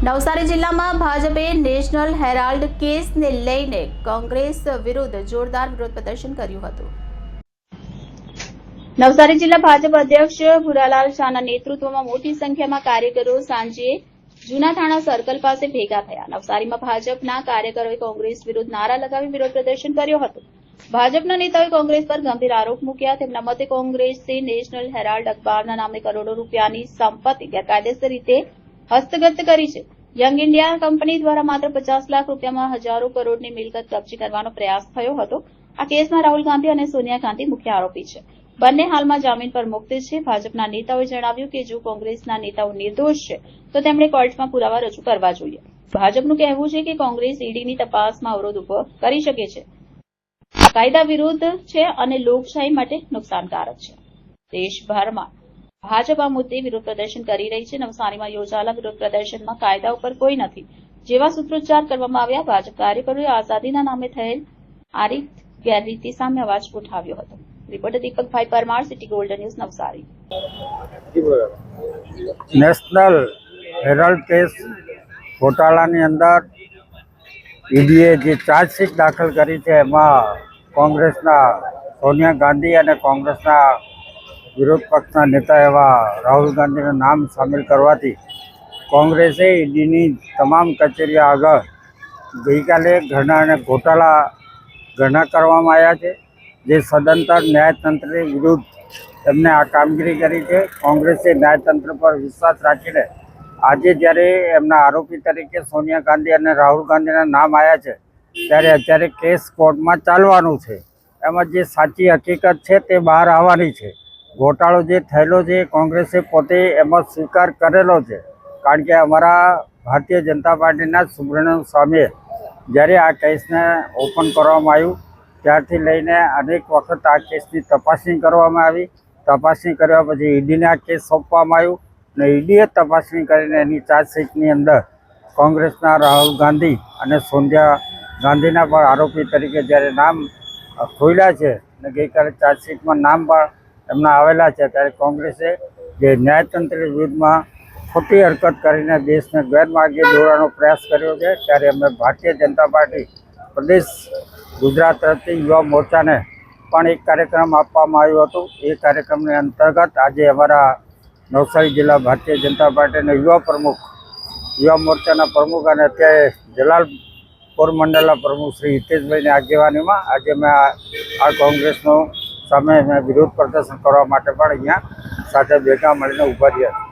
નવસારી જિલ્લામાં ભાજપે national Herald કેસને લઈને કોંગ્રેસ વિરુદ્ધ જોરદાર વિરોધ પ્રદર્શન કર્યું હતું। નવસારી જિલ્લા ભાજપ અધ્યક્ષ ભુરાલાલ શાહના નેતૃત્વમાં મોટી સંખ્યામાં કાર્યકરો સાંજે જૂના થાણા સર્કલ પાસે ભેગા થયા। નવસારીમાં ભાજપના કાર્યકરોએ કોંગ્રેસ વિરુદ્ધ નારા લગાવી વિરોધ પ્રદર્શન કર્યો હતો। ભાજપના નેતાઓએ કોંગ્રેસ પર ગંભીર આરોપ મૂક્યા। તેમના મતે કોંગ્રેસે નેશનલ હેરાલ્ડ અખબારના નામે કરોડો રૂપિયાની સંપત્તિ ગેરકાયદેસર રીતે હસ્તગત કરી છે। યંગ ઇન્ડિયા કંપની દ્વારા માત્ર 50 લાખ રૂપિયામાં હજારો કરોડની મિલકત કબજે કરવાનો પ્રયાસ થયો હતો। આ કેસમાં રાહુલ ગાંધી અને સોનિયા ગાંધી મુખ્ય આરોપી છે। બંને હાલમાં જામીન પર મુક્ત છે। ભાજપના નેતાઓએ જણાવ્યું કે જો કોંગ્રેસના નેતાઓ નિર્દોષ છે તો તેમણે કોર્ટમાં પુરાવા રજૂ કરવા જોઈએ। ભાજપનું કહેવું છે કે કોંગ્રેસ ઈડીની તપાસમાં અવરોધ ઉભો કરી શકે છે। કાયદા વિરુદ્ધ છે અને લોકશાહી માટે નુકસાનકારક છે। દેશભરમાં ભાજપ આ મુદ્દે વિરોધ પ્રદર્શન કરી રહી છે। નવસારીમાં યોજાયેલા વિરોધ પ્રદર્શનમાં કાયદા ઉપર કોઈ નથી જેવા સૂત્રોચ્ચાર કરવામાં આવ્યા। ભાજપ કાર્યકરોએ આઝાદીના નામે થયેલ આ ગેરરીતિ સામે અવાજ ઉઠાવ્યો હતો। રિપોર્ટર દીપકભાઈ Parmar, city golden news, Navsari. National herald case ઘોટાળાની અંદર ઈડીએ જે ચાર્જશીટ દાખલ કરી છે એમાં કોંગ્રેસના સોનિયા ગાંધી અને કોંગ્રેસના વિરોધ પક્ષના નેતા એવા રાહુલ ગાંધીનું નામ સામેલ કરવાથી કોંગ્રેસે ઈડીની તમામ કચેરીઓ આગળ ગઈકાલે ઘણા કરવામાં આવ્યા છે, જે સદંતર ન્યાયતંત્રની વિરુદ્ધ એમને આ કામગીરી કરી છે। કોંગ્રેસે ન્યાયતંત્ર પર વિશ્વાસ રાખીને આજે જ્યારે એમના આરોપી તરીકે સોનિયા ગાંધી અને રાહુલ ગાંધીના નામ આવ્યા છે ત્યારે અત્યારે કેસ કોર્ટમાં ચાલવાનું છે। એમાં જે સાચી હકીકત છે તે બહાર આવવાની છે। ઘોટાળો જે થયેલો છે કોંગ્રેસે પોતે એમાં સ્વીકાર કરેલો છે, કારણ કે અમારા ભારતીય જનતા પાર્ટીના સુબ્રમણ્યમ સ્વામીએ જ્યારે આ કેસને ઓપન કરવામાં આવ્યું ત્યારથી લઈને અનેક વખત આ કેસની તપાસણી કરવામાં આવી। તપાસણી કર્યા પછી ઈડીને આ કેસ સોંપવામાં આવ્યું અને ઈડીએ તપાસણી કરીને એની ચાર્જશીટની અંદર કોંગ્રેસના રાહુલ ગાંધી અને સોનિયા ગાંધીના પણ આરોપી તરીકે જ્યારે નામ ખોલ્યા છે અને ગઈકાલે ચાર્જશીટમાં નામ પણ એમના આવેલા છે, ત્યારે કોંગ્રેસે જે ન્યાયતંત્ર વિરુદ્ધમાં ખોટી હરકત કરીને દેશને ગેરમાર્ગે દોરવાનો પ્રયાસ કર્યો છે। ત્યારે અમે ભારતીય જનતા પાર્ટી પ્રદેશ ગુજરાત તરફથી યુવા મોરચાને પણ એક કાર્યક્રમ આપવામાં આવ્યો હતો। એ કાર્યક્રમની અંતર્ગત આજે અમારા નવસારી જિલ્લા ભારતીય જનતા પાર્ટીના યુવા મોરચાના પ્રમુખ અને અત્યારે જલાલપુર મંડળના પ્રમુખ શ્રી હિતેશભાઈની આગેવાનીમાં આજે મેં આ કોંગ્રેસનો સામે વિરોધ પ્રદર્શન કરવા માટે પણ અહીંયા સાથે ભેગા મળીને ઉભા રહ્યા છે।